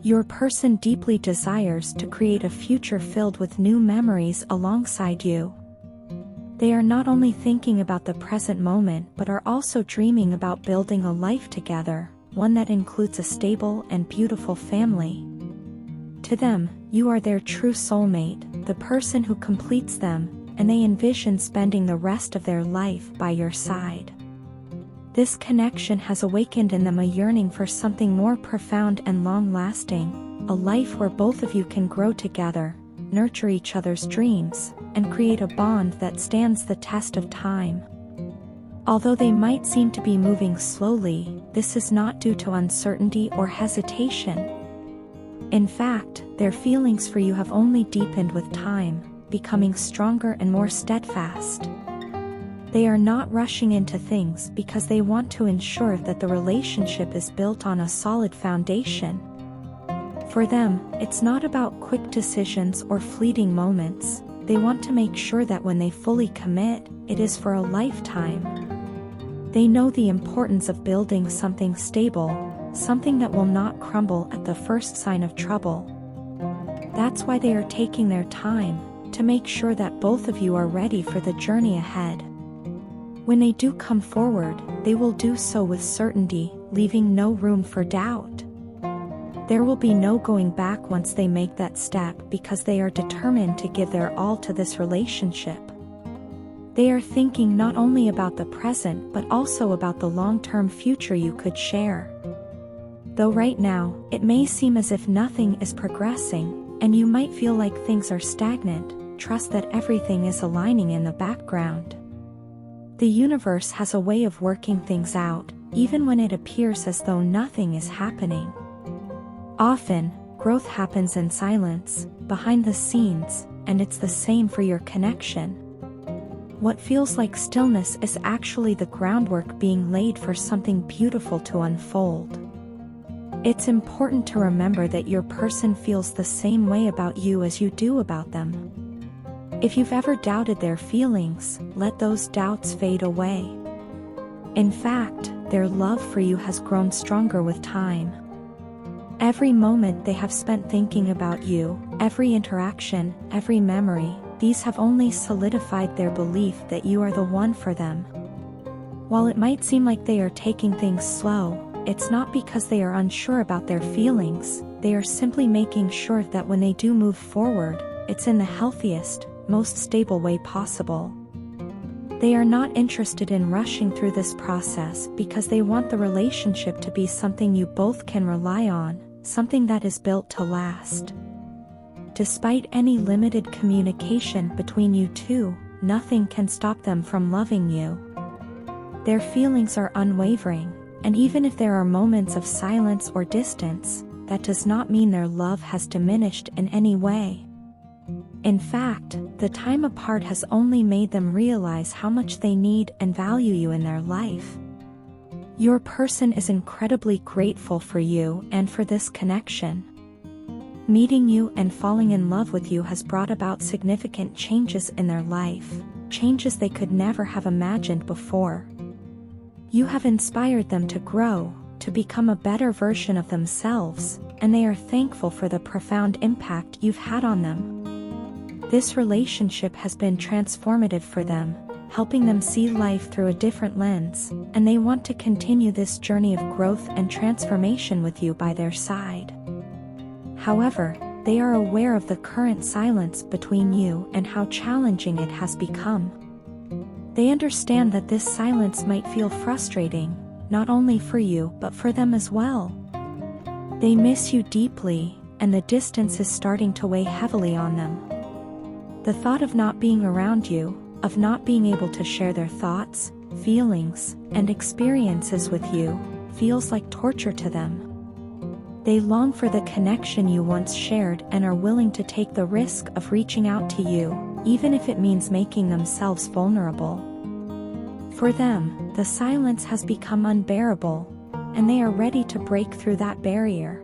Your person deeply desires to create a future filled with new memories alongside you. They are not only thinking about the present moment but are also dreaming about building a life together, one that includes a stable and beautiful family. To them, you are their true soulmate, the person who completes them, and they envision spending the rest of their life by your side. This connection has awakened in them a yearning for something more profound and long-lasting, a life where both of you can grow together, nurture each other's dreams, and create a bond that stands the test of time. Although they might seem to be moving slowly, this is not due to uncertainty or hesitation. In fact, their feelings for you have only deepened with time, becoming stronger and more steadfast. They are not rushing into things because they want to ensure that the relationship is built on a solid foundation. For them, it's not about quick decisions or fleeting moments. They want to make sure that when they fully commit, it is for a lifetime. They know the importance of building something stable, something that will not crumble at the first sign of trouble. That's why they are taking their time, to make sure that both of you are ready for the journey ahead. When they do come forward, they will do so with certainty, leaving no room for doubt. There will be no going back once they make that step because they are determined to give their all to this relationship. They are thinking not only about the present but also about the long-term future you could share. Though right now, it may seem as if nothing is progressing, and you might feel like things are stagnant, trust that everything is aligning in the background. The universe has a way of working things out, even when it appears as though nothing is happening. Often, growth happens in silence, behind the scenes, and it's the same for your connection. What feels like stillness is actually the groundwork being laid for something beautiful to unfold. It's important to remember that your person feels the same way about you as you do about them. If you've ever doubted their feelings, let those doubts fade away. In fact, their love for you has grown stronger with time. Every moment they have spent thinking about you, every interaction, every memory, these have only solidified their belief that you are the one for them. While it might seem like they are taking things slow, it's not because they are unsure about their feelings. They are simply making sure that when they do move forward, it's in the healthiest, most stable way possible. They are not interested in rushing through this process because they want the relationship to be something you both can rely on, something that is built to last. Despite any limited communication between you two, nothing can stop them from loving you. Their feelings are unwavering, and even if there are moments of silence or distance, that does not mean their love has diminished in any way. In fact, the time apart has only made them realize how much they need and value you in their life. Your person is incredibly grateful for you and for this connection. Meeting you and falling in love with you has brought about significant changes in their life, changes they could never have imagined before. You have inspired them to grow, to become a better version of themselves, and they are thankful for the profound impact you've had on them. This relationship has been transformative for them, helping them see life through a different lens, and they want to continue this journey of growth and transformation with you by their side. However, they are aware of the current silence between you and how challenging it has become. They understand that this silence might feel frustrating, not only for you but for them as well. They miss you deeply, and the distance is starting to weigh heavily on them. The thought of not being around you, of not being able to share their thoughts, feelings, and experiences with you, feels like torture to them. They long for the connection you once shared and are willing to take the risk of reaching out to you, even if it means making themselves vulnerable. For them, the silence has become unbearable, and they are ready to break through that barrier.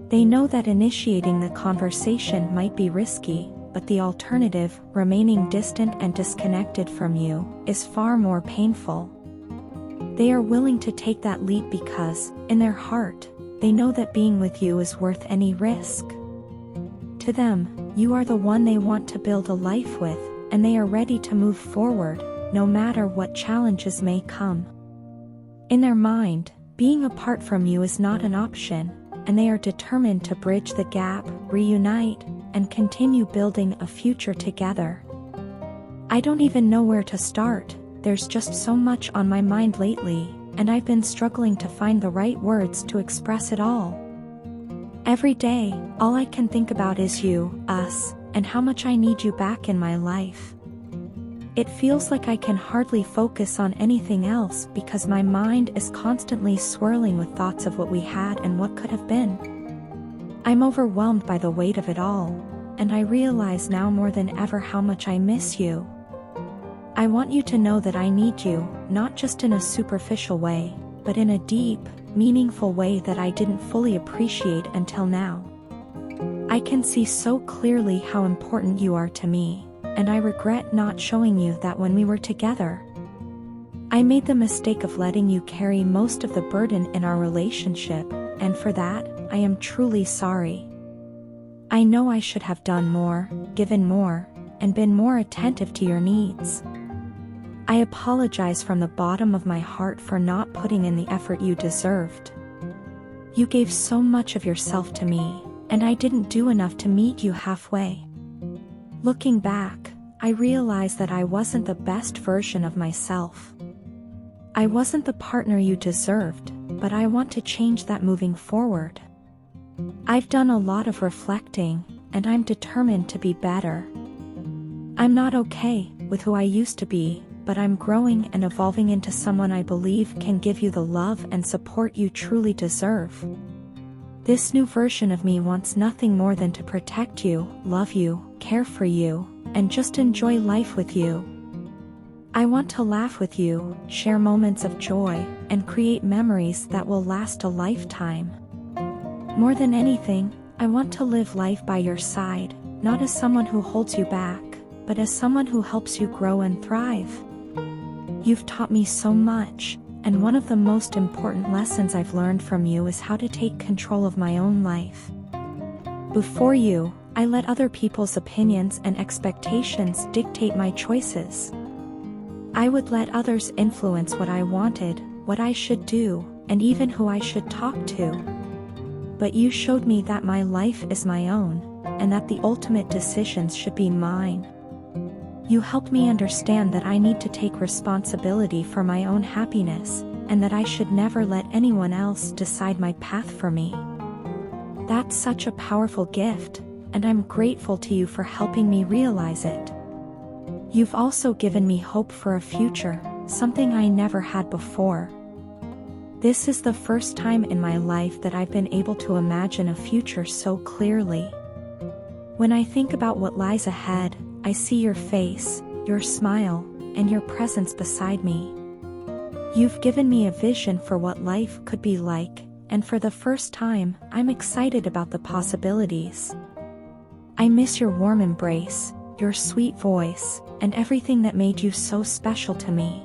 They know that initiating the conversation might be risky, but the alternative, remaining distant and disconnected from you, is far more painful. They are willing to take that leap because, in their heart, they know that being with you is worth any risk. To them, you are the one they want to build a life with, and they are ready to move forward, no matter what challenges may come. In their mind, being apart from you is not an option, and they are determined to bridge the gap, reunite, and continue building a future together. I don't even know where to start, there's just so much on my mind lately, and I've been struggling to find the right words to express it all. Every day, all I can think about is you, us, and how much I need you back in my life. It feels like I can hardly focus on anything else because my mind is constantly swirling with thoughts of what we had and what could have been. I'm overwhelmed by the weight of it all, and I realize now more than ever how much I miss you. I want you to know that I need you, not just in a superficial way, but in a deep, meaningful way that I didn't fully appreciate until now. I can see so clearly how important you are to me, and I regret not showing you that when we were together. I made the mistake of letting you carry most of the burden in our relationship, and for that, I am truly sorry. I know I should have done more, given more, and been more attentive to your needs. I apologize from the bottom of my heart for not putting in the effort you deserved. You gave so much of yourself to me, and I didn't do enough to meet you halfway. Looking back, I realize that I wasn't the best version of myself. I wasn't the partner you deserved, but I want to change that moving forward. I've done a lot of reflecting, and I'm determined to be better. I'm not okay with who I used to be, but I'm growing and evolving into someone I believe can give you the love and support you truly deserve. This new version of me wants nothing more than to protect you, love you, care for you, and just enjoy life with you. I want to laugh with you, share moments of joy, and create memories that will last a lifetime. More than anything, I want to live life by your side, not as someone who holds you back, but as someone who helps you grow and thrive. You've taught me so much, and one of the most important lessons I've learned from you is how to take control of my own life. Before you, I let other people's opinions and expectations dictate my choices. I would let others influence what I wanted, what I should do, and even who I should talk to. But you showed me that my life is my own, and that the ultimate decisions should be mine. You helped me understand that I need to take responsibility for my own happiness, and that I should never let anyone else decide my path for me. That's such a powerful gift, and I'm grateful to you for helping me realize it. You've also given me hope for a future, something I never had before. This is the first time in my life that I've been able to imagine a future so clearly. When I think about what lies ahead, I see your face, your smile, and your presence beside me. You've given me a vision for what life could be like, and for the first time, I'm excited about the possibilities. I miss your warm embrace, your sweet voice, and everything that made you so special to me.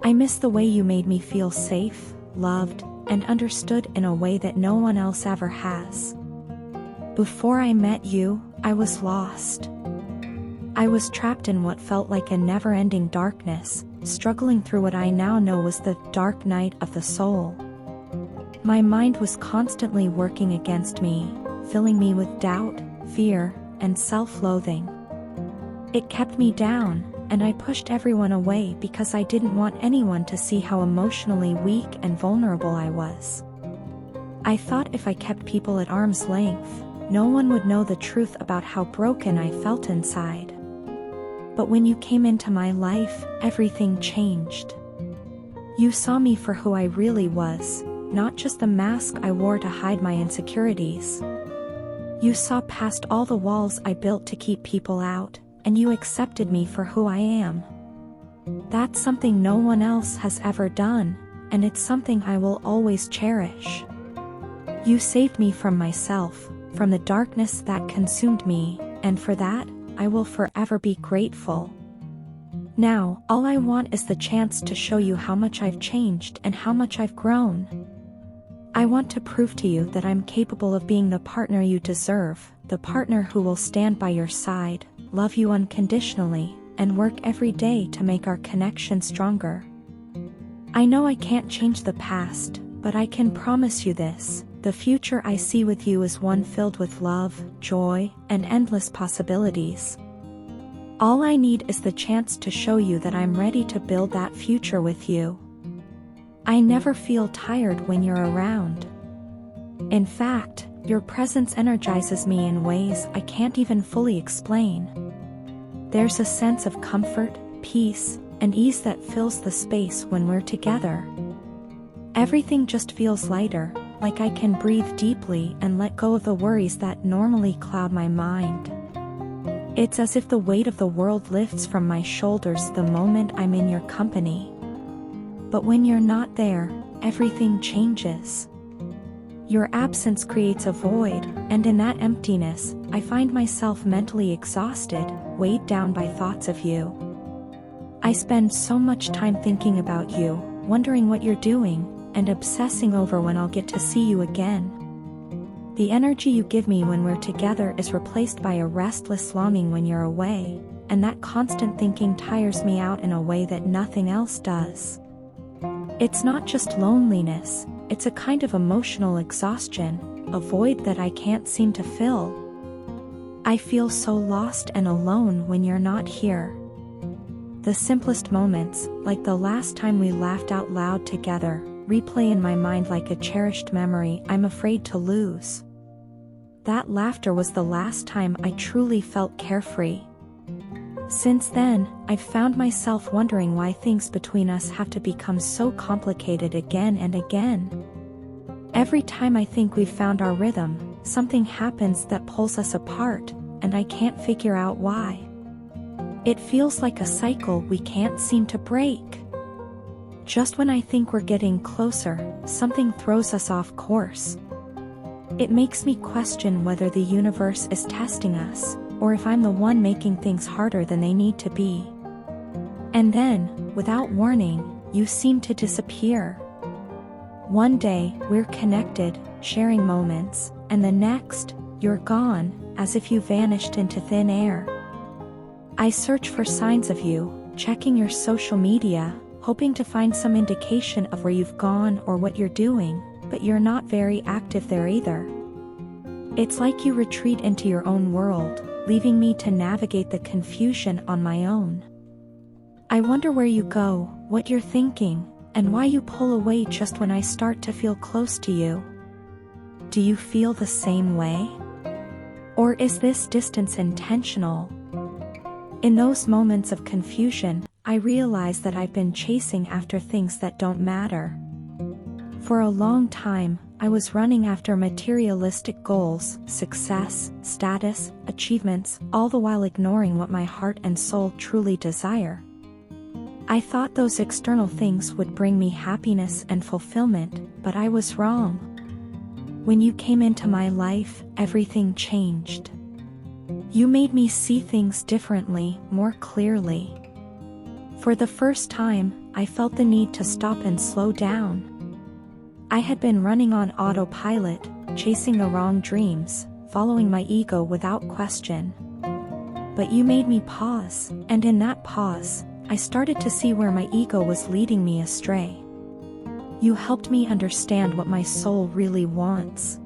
I miss the way you made me feel safe, loved, and understood in a way that no one else ever has. Before I met you, I was lost. I was trapped in what felt like a never-ending darkness, struggling through what I now know was the dark night of the soul. My mind was constantly working against me, filling me with doubt, fear, and self-loathing. It kept me down, and I pushed everyone away because I didn't want anyone to see how emotionally weak and vulnerable I was. I thought if I kept people at arm's length, no one would know the truth about how broken I felt inside. But when you came into my life, everything changed. You saw me for who I really was, not just the mask I wore to hide my insecurities. You saw past all the walls I built to keep people out, and you accepted me for who I am. That's something no one else has ever done, and it's something I will always cherish. You saved me from myself, from the darkness that consumed me, and for that, I will forever be grateful. Now, all I want is the chance to show you how much I've changed and how much I've grown. I want to prove to you that I'm capable of being the partner you deserve, the partner who will stand by your side, love you unconditionally, and work every day to make our connection stronger. I know I can't change the past, but I can promise you this: the future I see with you is one filled with love, joy, and endless possibilities. All I need is the chance to show you that I'm ready to build that future with you. I never feel tired when you're around. In fact, your presence energizes me in ways I can't even fully explain. There's a sense of comfort, peace, and ease that fills the space when we're together. Everything just feels lighter, like I can breathe deeply and let go of the worries that normally cloud my mind. It's as if the weight of the world lifts from my shoulders the moment I'm in your company. But when you're not there, everything changes. Your absence creates a void, and in that emptiness, I find myself mentally exhausted, weighed down by thoughts of you. I spend so much time thinking about you, wondering what you're doing, and obsessing over when I'll get to see you again. The energy you give me when we're together is replaced by a restless longing when you're away, and that constant thinking tires me out in a way that nothing else does. It's not just loneliness, it's a kind of emotional exhaustion, a void that I can't seem to fill. I feel so lost and alone when you're not here. The simplest moments, like the last time we laughed out loud together, replay in my mind like a cherished memory I'm afraid to lose. That laughter was the last time I truly felt carefree. Since then, I've found myself wondering why things between us have to become so complicated again and again. Every time I think we've found our rhythm, something happens that pulls us apart, and I can't figure out why. It feels like a cycle we can't seem to break. Just when I think we're getting closer, something throws us off course. It makes me question whether the universe is testing us, or if I'm the one making things harder than they need to be. And then, without warning, you seem to disappear. One day, we're connected, sharing moments, and the next, you're gone, as if you vanished into thin air. I search for signs of you, checking your social media, hoping to find some indication of where you've gone or what you're doing, but you're not very active there either. It's like you retreat into your own world, leaving me to navigate the confusion on my own. I wonder where you go, what you're thinking, and why you pull away just when I start to feel close to you. Do you feel the same way? Or is this distance intentional? In those moments of confusion, I realize that I've been chasing after things that don't matter. For a long time, I was running after materialistic goals, success, status, achievements, all the while ignoring what my heart and soul truly desire. I thought those external things would bring me happiness and fulfillment, but I was wrong. When you came into my life, everything changed. You made me see things differently, more clearly. For the first time, I felt the need to stop and slow down. I had been running on autopilot, chasing the wrong dreams, following my ego without question. But you made me pause, and in that pause, I started to see where my ego was leading me astray. You helped me understand what my soul really wants.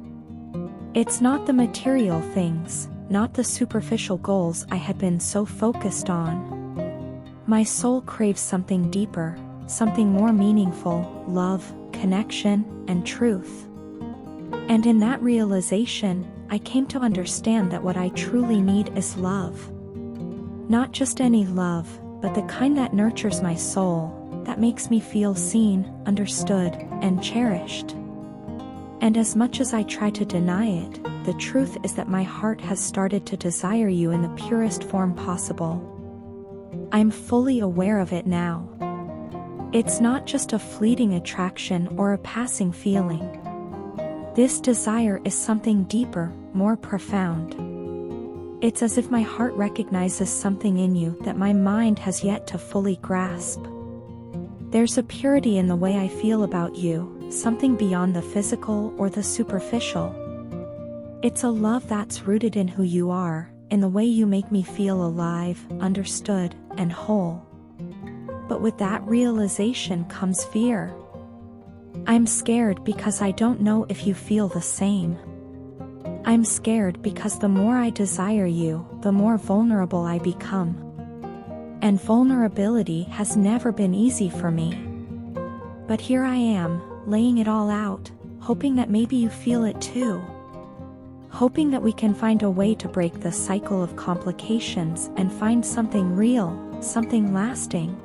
It's not the material things, not the superficial goals I had been so focused on. My soul craves something deeper, something more meaningful, love, connection, and truth. And in that realization, I came to understand that what I truly need is love. Not just any love, but the kind that nurtures my soul, that makes me feel seen, understood, and cherished. And as much as I try to deny it, the truth is that my heart has started to desire you in the purest form possible. I'm fully aware of it now. It's not just a fleeting attraction or a passing feeling. This desire is something deeper, more profound. It's as if my heart recognizes something in you that my mind has yet to fully grasp. There's a purity in the way I feel about you, something beyond the physical or the superficial. It's a love that's rooted in who you are, in the way you make me feel alive, understood, and whole. But with that realization comes fear. I'm scared because I don't know if you feel the same. I'm scared because the more I desire you, the more vulnerable I become. And vulnerability has never been easy for me. But here I am, laying it all out, hoping that maybe you feel it too. Hoping that we can find a way to break the cycle of complications and find something real, something lasting.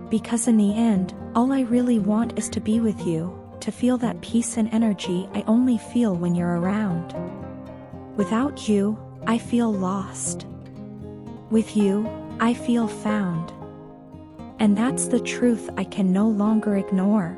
Because in the end, all I really want is to be with you, to feel that peace and energy I only feel when you're around. Without you, I feel lost. With you, I feel found. And that's the truth I can no longer ignore.